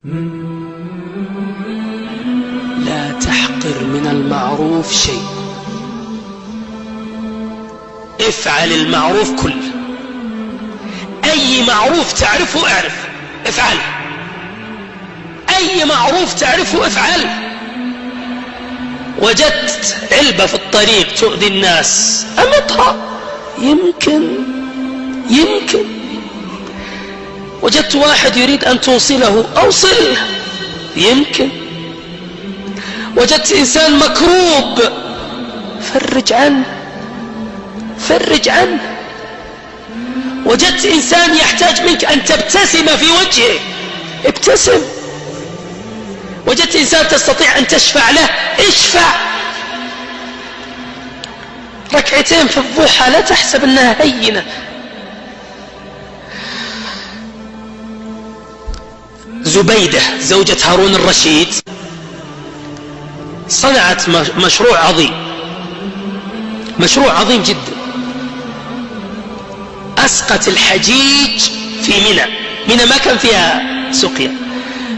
لا تحقر من المعروف شيء، افعل المعروف كله. أي معروف تعرفه اعرف افعل، أي معروف تعرفه افعل. وجدت علبة في الطريق تؤذي الناس أمطها، يمكن وجدت واحد يريد أن توصله أوصله، يمكن وجدت إنسان مكروب فرج عنه. وجدت إنسان يحتاج منك أن تبتسم في وجهه، ابتسم. وجدت إنسان تستطيع أن تشفع له، اشفع. ركعتين في الضحى لا تحسب أنها هينة. زبيدة زوجة هارون الرشيد صنعت مشروع عظيم جدا. أسقت الحجيج في منى ما كان فيها سقيا،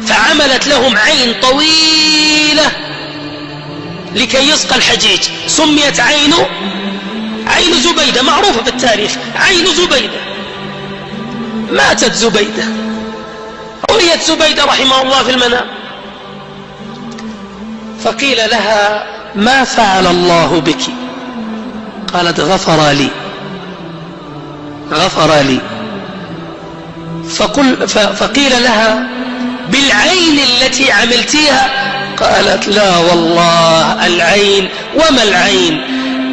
فعملت لهم عين طويلة لكي يسقى الحجيج. سميت عين زبيدة، معروفة في التاريخ، عين زبيدة. ماتت زبيدة، رؤيت زبيدة رحمه الله في المنام، فقيل لها: ما فعل الله بك؟ قالت: غفر لي. فقيل لها: بالعين التي عملتيها؟ قالت: لا والله العين، وما العين؟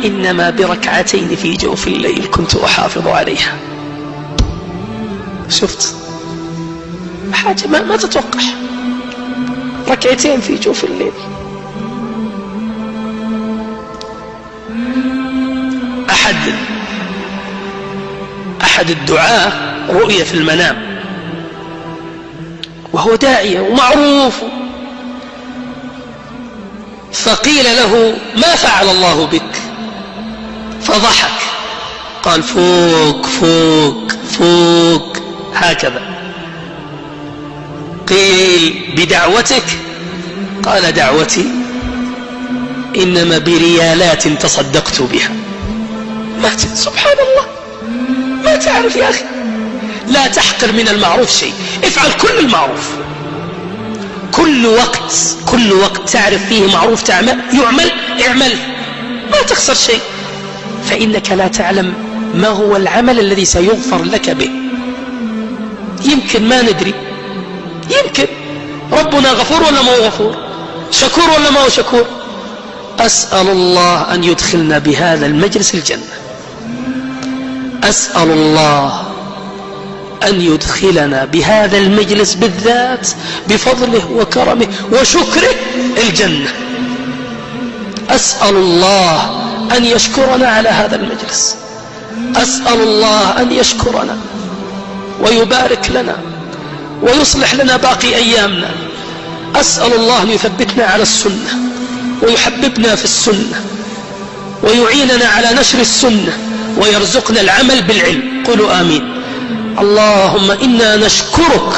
إنما بركعتين في جوف الليل كنت أحافظ عليها. شفت حاجة ما تتوقع، ركعتين في جوف الليل. أحد الدعاة رؤية في المنام وهو داعية ومعروف، فقيل له: ما فعل الله بك؟ فضحك، قال: فوق هكذا. قيل: بدعوتك؟ قال: دعوتي إنما بريالات تصدقت بها. سبحان الله، ما تعرف يا أخي. لا تحقر من المعروف شيء، افعل كل المعروف. كل وقت تعرف فيه معروف اعمل، ما تخسر شيء، فإنك لا تعلم ما هو العمل الذي سيغفر لك به. يمكن ما ندري، يمكن ربنا غفور ولا ما هو غفور، شكور ولا ما هو شكور. أسأل الله أن يدخلنا بهذا المجلس الجنة، أسأل الله أن يدخلنا بهذا المجلس بالذات بفضله وكرمه وشكره الجنة. أسأل الله أن يشكرنا على هذا المجلس، أسأل الله أن يشكرنا ويبارك لنا ويصلح لنا باقي أيامنا. أسأل الله أن يثبتنا على السنة ويحببنا في السنة ويعيننا على نشر السنة ويرزقنا العمل بالعلم. قولوا آمين. اللهم إنا نشكرك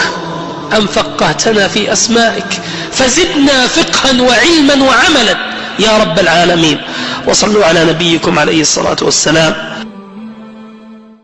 أن فقهتنا في أسمائك، فزدنا فقها وعلما وعملا يا رب العالمين. وصلوا على نبيكم عليه الصلاة والسلام.